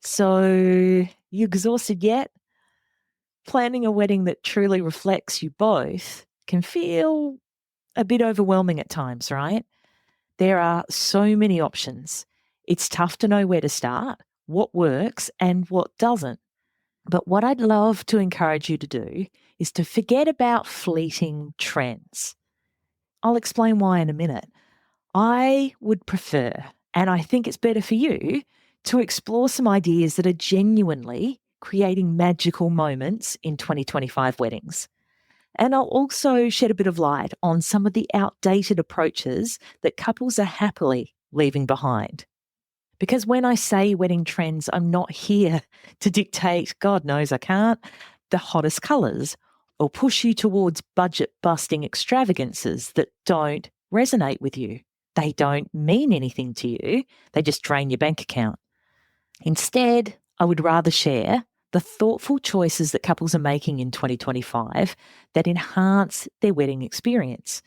So, you exhausted yet? Planning a wedding that truly reflects you both can feel a bit overwhelming at times, right? There are so many options. It's tough to know where to start, what works and what doesn't. But what I'd love to encourage you to do is to forget about fleeting trends. I'll explain why in a minute. I would prefer, and I think it's better for you, to explore some ideas that are genuinely creating magical moments in 2025 weddings. And I'll also shed a bit of light on some of the outdated approaches that couples are happily leaving behind. Because when I say wedding trends, I'm not here to dictate, God knows I can't, the hottest colours or push you towards budget busting extravagances that don't resonate with you. They don't mean anything to you. They just drain your bank account. Instead, I would rather share the thoughtful choices that couples are making in 2025 that enhance their wedding experience.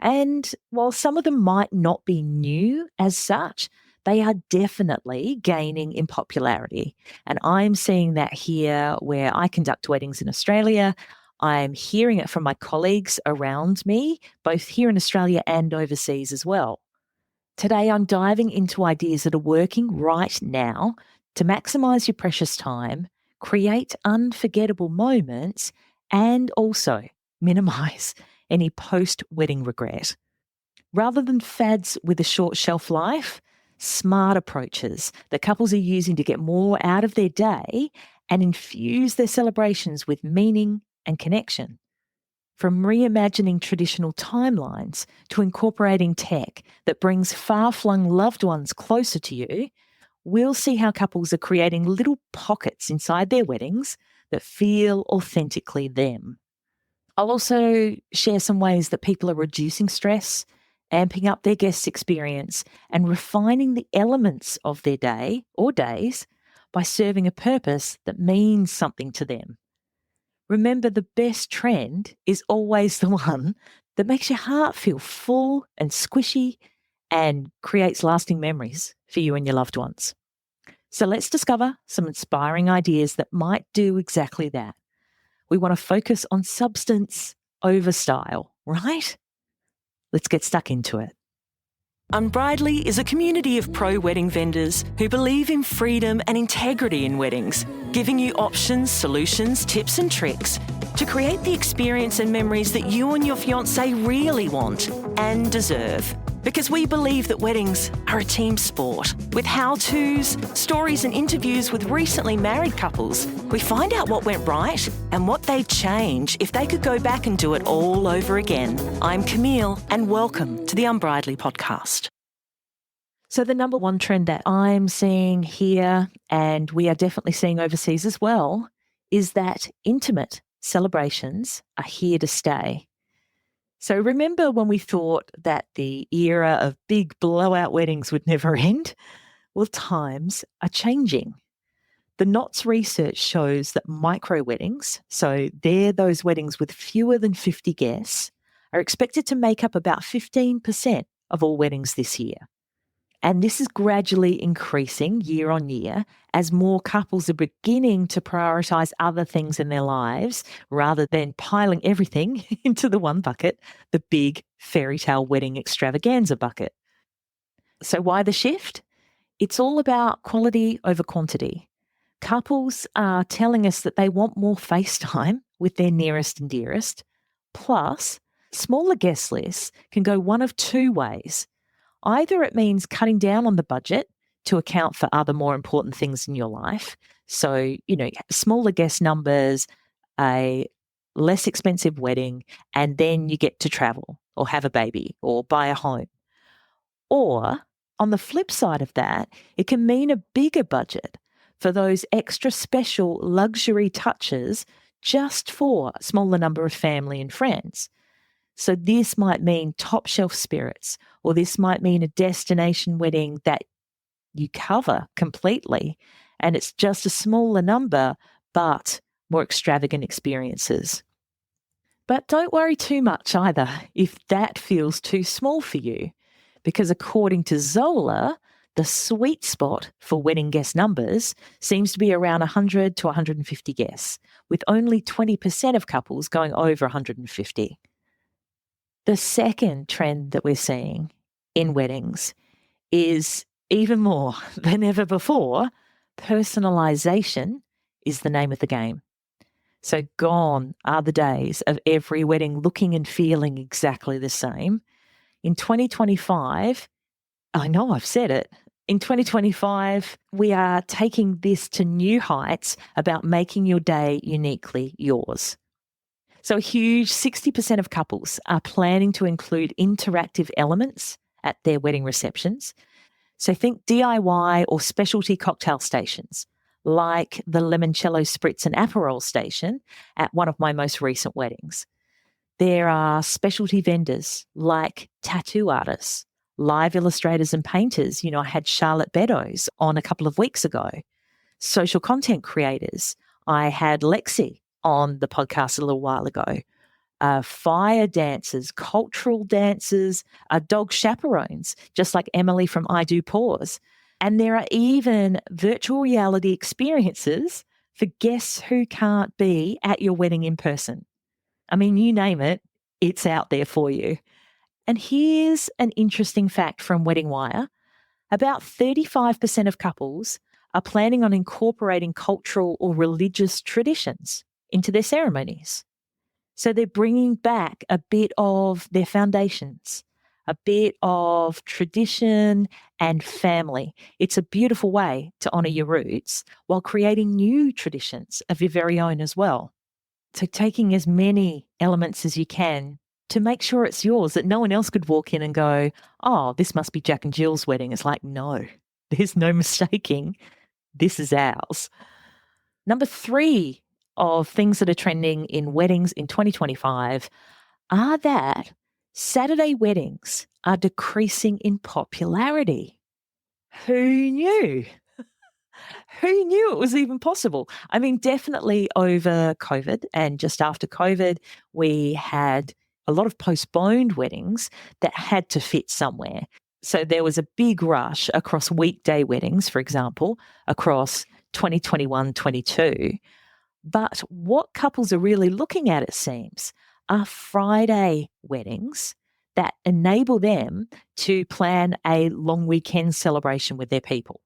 And while some of them might not be new as such, they are definitely gaining in popularity. And I'm seeing that here where I conduct weddings in Australia. I'm hearing it from my colleagues around me, both here in Australia and overseas as well. Today, I'm diving into ideas that are working right now to maximize your precious time, create unforgettable moments, and also minimize any post-wedding regret. Rather than fads with a short shelf life, smart approaches that couples are using to get more out of their day and infuse their celebrations with meaning and connection. From reimagining traditional timelines to incorporating tech that brings far-flung loved ones closer to you, we'll see how couples are creating little pockets inside their weddings that feel authentically them. I'll also share some ways that people are reducing stress, amping up their guest experience, and refining the elements of their day or days by serving a purpose that means something to them. Remember, the best trend is always the one that makes your heart feel full and squishy and creates lasting memories for you and your loved ones. So let's discover some inspiring ideas that might do exactly that. We want to focus on substance over style, right? Let's get stuck into it. Unbridely is a community of pro-wedding vendors who believe in freedom and integrity in weddings, giving you options, solutions, tips and tricks to create the experience and memories that you and your fiancé really want and deserve. Because we believe that weddings are a team sport. With how-tos, stories and interviews with recently married couples, we find out what went right and what they'd change if they could go back and do it all over again. I'm Camille and welcome to the Unbridely podcast. So the number one trend that I'm seeing here, and we are definitely seeing overseas as well, is that intimate celebrations are here to stay. So remember when we thought that the era of big blowout weddings would never end? Well, times are changing. The Knots research shows that micro weddings, so they're those weddings with fewer than 50 guests, are expected to make up about 15% of all weddings this year. And this is gradually increasing year on year as more couples are beginning to prioritise other things in their lives rather than piling everything into the one bucket, the big fairy tale wedding extravaganza bucket. So why the shift? It's all about quality over quantity. Couples are telling us that they want more face time with their nearest and dearest. Plus, smaller guest lists can go one of two ways. Either it means cutting down on the budget to account for other more important things in your life. So, smaller guest numbers, a less expensive wedding, and then you get to travel or have a baby or buy a home. Or on the flip side of that, it can mean a bigger budget for those extra special luxury touches just for a smaller number of family and friends. So this might mean top shelf spirits, or this might mean a destination wedding that you cover completely, and it's just a smaller number, but more extravagant experiences. But don't worry too much either if that feels too small for you, because according to Zola, The sweet spot for wedding guest numbers seems to be around 100 to 150 guests, with only 20% of couples going over 150. The second trend that we're seeing in weddings is even more than ever before. Personalization is the name of the game. So gone are the days of every wedding looking and feeling exactly the same. In 2025, I know I've said it. In 2025, we are taking this to new heights about making your day uniquely yours. So a huge 60% of couples are planning to include interactive elements at their wedding receptions. So think DIY or specialty cocktail stations, like the limoncello spritz and Aperol station at one of my most recent weddings. There are specialty vendors like tattoo artists, live illustrators and painters. I had Charlotte Beddoes on a couple of weeks ago. Social content creators. I had Lexi on the podcast a little while ago. Fire dancers, cultural dancers, dog chaperones, just like Emily from I Do Pause. And there are even virtual reality experiences for guests who can't be at your wedding in person. I mean, you name it, it's out there for you. And here's an interesting fact from Wedding Wire. About 35% of couples are planning on incorporating cultural or religious traditions into their ceremonies. So they're bringing back a bit of their foundations, a bit of tradition and family. It's a beautiful way to honour your roots while creating new traditions of your very own as well. So taking as many elements as you can to make sure it's yours, that no one else could walk in and go, oh, this must be Jack and Jill's wedding. It's like, no, there's no mistaking. This is ours. Number 3 of things that are trending in weddings in 2025 are that Saturday weddings are decreasing in popularity. Who knew? Who knew it was even possible? I mean, definitely over COVID and just after COVID, we had a lot of postponed weddings that had to fit somewhere. So there was a big rush across weekday weddings, for example, across 2021-22. But what couples are really looking at, it seems, are Friday weddings that enable them to plan a long weekend celebration with their people.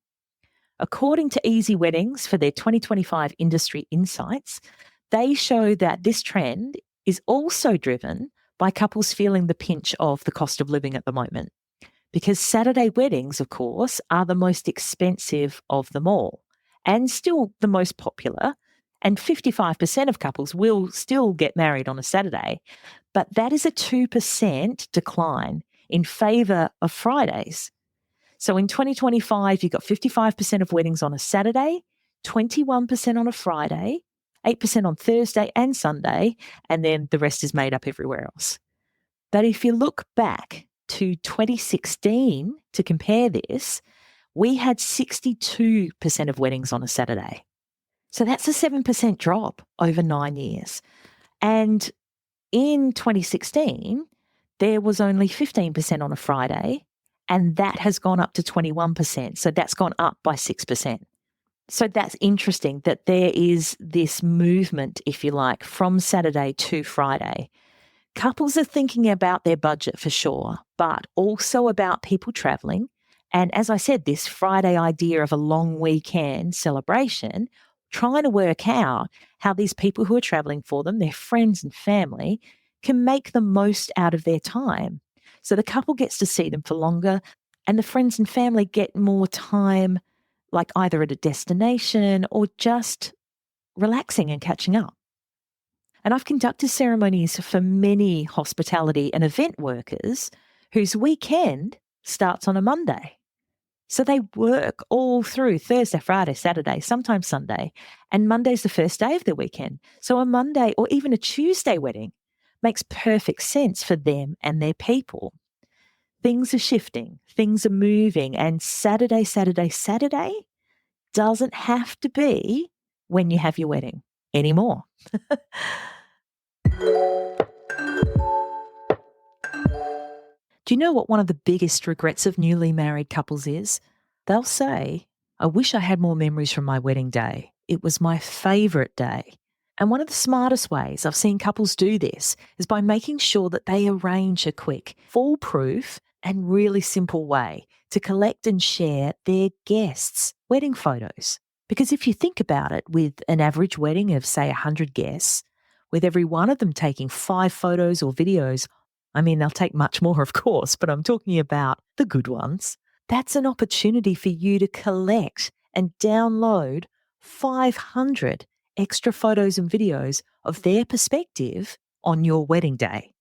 According to Easy Weddings for their 2025 industry insights, they show that this trend is also driven by couples feeling the pinch of the cost of living at the moment. Because Saturday weddings, of course, are the most expensive of them all and still the most popular. And 55% of couples will still get married on a Saturday. But that is a 2% decline in favour of Fridays. So in 2025, you've got 55% of weddings on a Saturday, 21% on a Friday, 8% on Thursday and Sunday, and then the rest is made up everywhere else. But if you look back to 2016 to compare this, we had 62% of weddings on a Saturday. So that's a 7% drop over 9 years. And in 2016, there was only 15% on a Friday, and that has gone up to 21%. So that's gone up by 6%. So that's interesting that there is this movement, if you like, from Saturday to Friday. Couples are thinking about their budget for sure, but also about people traveling. And as I said, this Friday idea of a long weekend celebration, trying to work out how these people who are traveling for them, their friends and family, can make the most out of their time. So the couple gets to see them for longer, and the friends and family get more time, like either at a destination or just relaxing and catching up. And I've conducted ceremonies for many hospitality and event workers whose weekend starts on a Monday. So they work all through Thursday, Friday, Saturday, sometimes Sunday, and Monday's the first day of their weekend. So a Monday or even a Tuesday wedding makes perfect sense for them and their people. Things are shifting, things are moving, and Saturday doesn't have to be when you have your wedding anymore. Do you know what one of the biggest regrets of newly married couples is? They'll say, I wish I had more memories from my wedding day. It was my favourite day. And one of the smartest ways I've seen couples do this is by making sure that they arrange a quick, foolproof, and really simple way to collect and share their guests' wedding photos. Because if you think about it, with an average wedding of, say, 100 guests, with every one of them taking 5 photos or videos, I mean, they'll take much more, of course, but I'm talking about the good ones. That's an opportunity for you to collect and download 500 extra photos and videos of their perspective on your wedding day.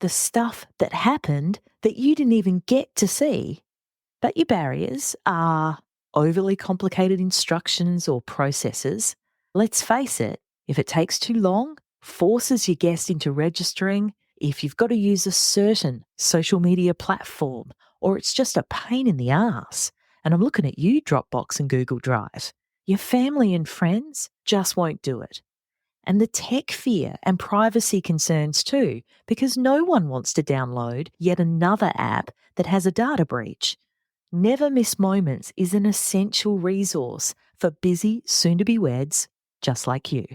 The stuff that happened that you didn't even get to see. But your barriers are overly complicated instructions or processes. Let's face it, if it takes too long, forces your guest into registering, if you've got to use a certain social media platform, or it's just a pain in the ass, and I'm looking at you, Dropbox and Google Drive, your family and friends just won't do it. And the tech fear and privacy concerns too, because no one wants to download yet another app that has a data breach. Never Miss Moments is an essential resource for busy soon-to-be weds just like you.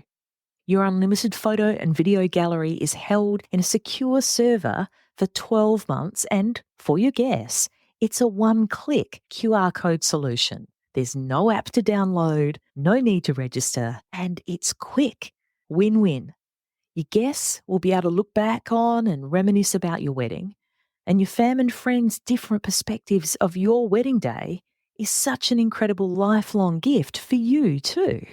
Your unlimited photo and video gallery is held in a secure server for 12 months, and for your guests, it's a one-click QR code solution. There's no app to download, no need to register, and it's quick. Win-win. Your guests will be able to look back on and reminisce about your wedding, and your fam and friends' different perspectives of your wedding day is such an incredible lifelong gift for you too.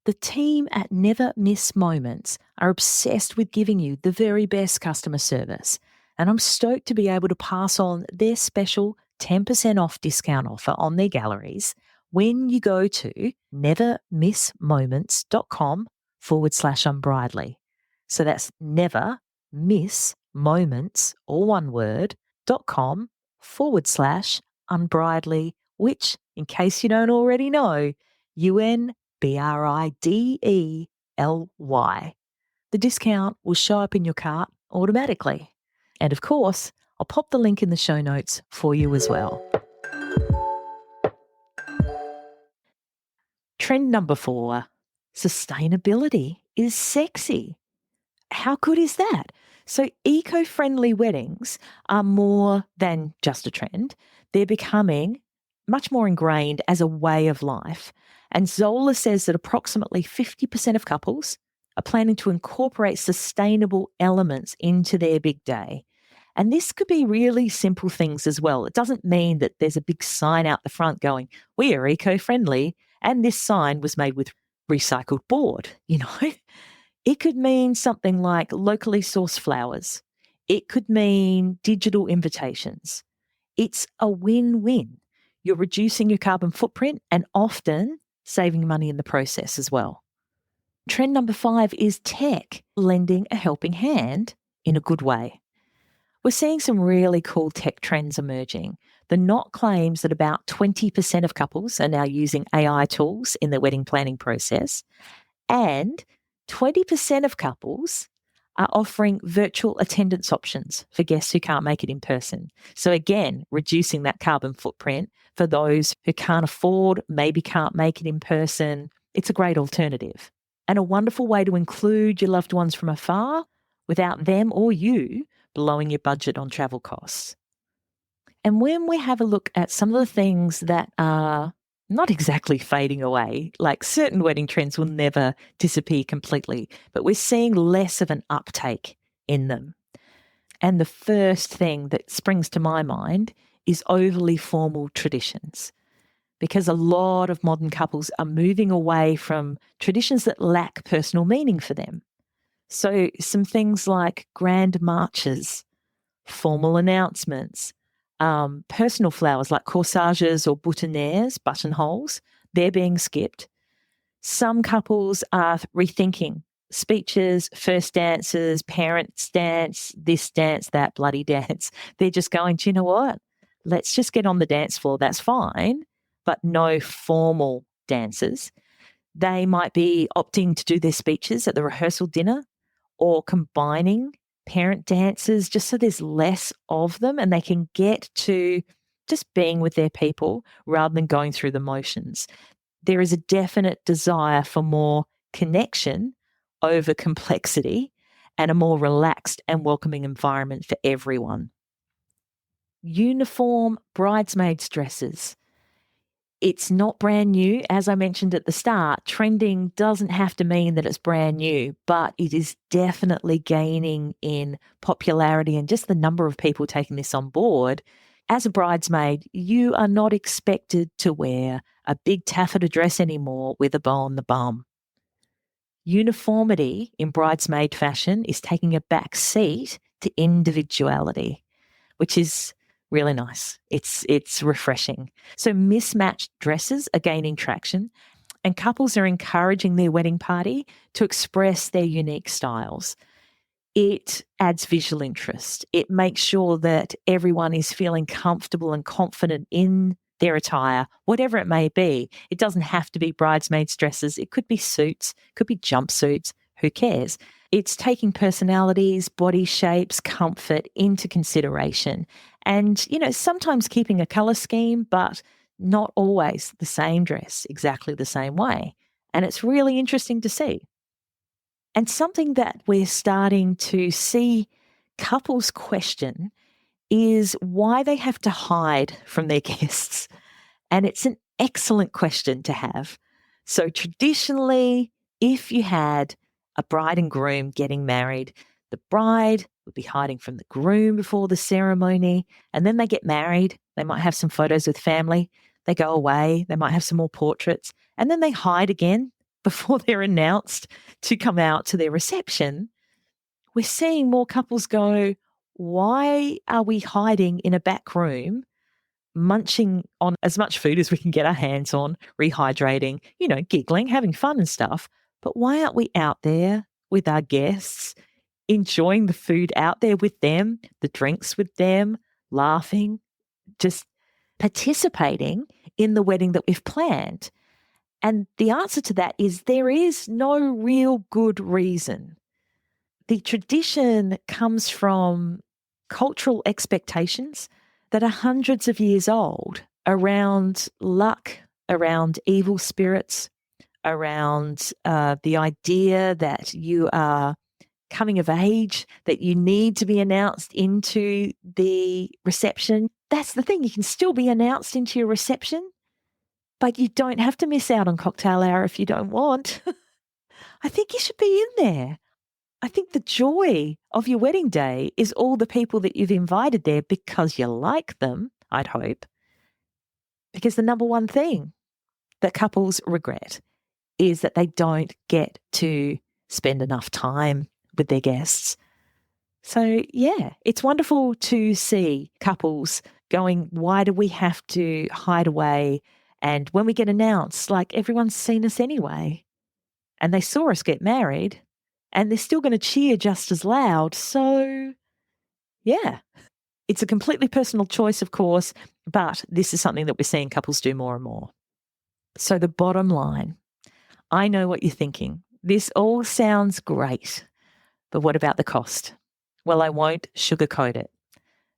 The team at Never Miss Moments are obsessed with giving you the very best customer service, and I'm stoked to be able to pass on their special 10% off discount offer on their galleries when you go to nevermissmoments.com/unbridely. So that's never miss moments, all one word, .com/unbridely, which, in case you don't already know, UNBRIDELY. The discount will show up in your cart automatically. And of course, I'll pop the link in the show notes for you as well. Trend number 4, sustainability is sexy. How good is that? So eco-friendly weddings are more than just a trend. They're becoming much more ingrained as a way of life. And Zola says that approximately 50% of couples are planning to incorporate sustainable elements into their big day. And this could be really simple things as well. It doesn't mean that there's a big sign out the front going, we are eco-friendly, and this sign was made with recycled board, you know. It could mean something like locally sourced flowers. It could mean digital invitations. It's a win-win. You're reducing your carbon footprint and often saving money in the process as well. Trend number 5 is tech lending a helping hand in a good way. We're seeing some really cool tech trends emerging. The Knot claims that about 20% of couples are now using AI tools in their wedding planning process, and 20% of couples are offering virtual attendance options for guests who can't make it in person. So again, reducing that carbon footprint for those who can't afford, maybe can't make it in person. It's a great alternative and a wonderful way to include your loved ones from afar without them or you blowing your budget on travel costs. And when we have a look at some of the things that are not exactly fading away, like certain wedding trends will never disappear completely, but we're seeing less of an uptake in them. And the first thing that springs to my mind is overly formal traditions, because a lot of modern couples are moving away from traditions that lack personal meaning for them. So some things like grand marches, formal announcements, personal flowers like corsages or boutonnieres, buttonholes, they're being skipped. Some couples are rethinking speeches, first dances, parents' dance, this dance, that bloody dance. They're just going, do you know what? Let's just get on the dance floor. That's fine, but no formal dances. They might be opting to do their speeches at the rehearsal dinner or combining parent dances just so there's less of them and they can get to just being with their people rather than going through the motions. There is a definite desire for more connection over complexity and a more relaxed and welcoming environment for everyone. Uniform bridesmaids' dresses. It's not brand new. As I mentioned at the start, trending doesn't have to mean that it's brand new, but it is definitely gaining in popularity and just the number of people taking this on board. As a bridesmaid, you are not expected to wear a big taffeta dress anymore with a bow on the bum. Uniformity in bridesmaid fashion is taking a back seat to individuality, which is really nice. It's refreshing. So mismatched dresses are gaining traction, and couples are encouraging their wedding party to express their unique styles. It adds visual interest. It makes sure that everyone is feeling comfortable and confident in their attire, whatever it may be. It doesn't have to be bridesmaids' dresses. It could be suits, could be jumpsuits. Who cares? It's taking personalities, body shapes, comfort into consideration. And, sometimes keeping a color scheme, but not always the same dress exactly the same way. And it's really interesting to see. And something that we're starting to see couples question is why they have to hide from their guests. And it's an excellent question to have. So traditionally, if you had a bride and groom getting married, the bride would be hiding from the groom before the ceremony, and then they get married. They might have some photos with family. They go away. They might have some more portraits, and then they hide again before they're announced to come out to their reception. We're seeing more couples go, why are we hiding in a back room, munching on as much food as we can get our hands on, rehydrating, giggling, having fun and stuff? But why aren't we out there with our guests, enjoying the food out there with them, the drinks with them, laughing, just participating in the wedding that we've planned? And the answer to that is there is no real good reason. The tradition comes from cultural expectations that are hundreds of years old around luck, around evil spirits, around the idea that you are coming of age, that you need to be announced into the reception. That's the thing. You can still be announced into your reception, but you don't have to miss out on cocktail hour if you don't want. I think you should be in there. I think the joy of your wedding day is all the people that you've invited there because you like them, I'd hope. Because the number one thing that couples regret is that they don't get to spend enough time with their guests. So, yeah, it's wonderful to see couples going, why do we have to hide away? And when we get announced, like everyone's seen us anyway. And they saw us get married and they're still going to cheer just as loud. So, yeah, it's a completely personal choice, of course, but this is something that we're seeing couples do more and more. So the bottom line, I know what you're thinking. This all sounds great, but what about the cost? Well, I won't sugarcoat it.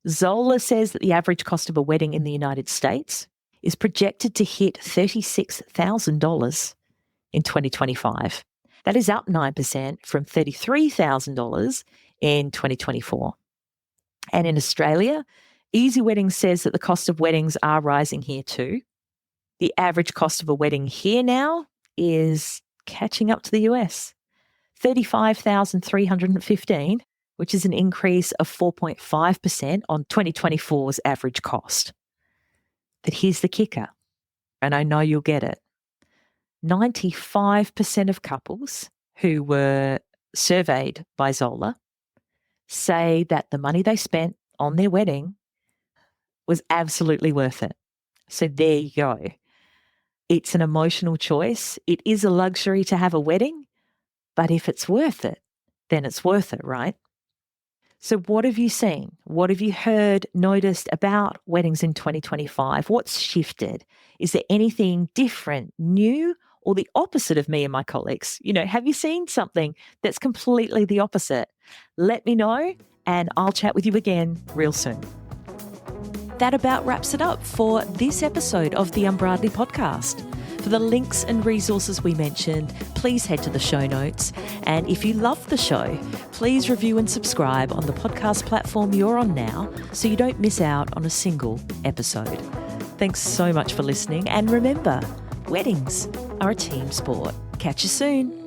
Zola says that the average cost of a wedding in the United States is projected to hit $36,000 in 2025. That is up 9% from $33,000 in 2024. And in Australia, Easy Weddings says that the cost of weddings are rising here too. The average cost of a wedding here now is catching up to the US, $35,315, which is an increase of 4.5% on 2024's average cost. But here's the kicker, and I know you'll get it. 95% of couples who were surveyed by Zola say that the money they spent on their wedding was absolutely worth it. So there you go. It's an emotional choice. It is a luxury to have a wedding, but if it's worth it, then it's worth it, right? So what have you seen? What have you heard, noticed about weddings in 2025? What's shifted? Is there anything different, new, or the opposite of me and my colleagues? Have you seen something that's completely the opposite? Let me know, and I'll chat with you again real soon. that about wraps it up for this episode of the Unbridely podcast. For the links and resources we mentioned, please head to the show notes. And if you love the show, please review and subscribe on the podcast platform you're on now so you don't miss out on a single episode. Thanks so much for listening. And remember, weddings are a team sport. Catch you soon.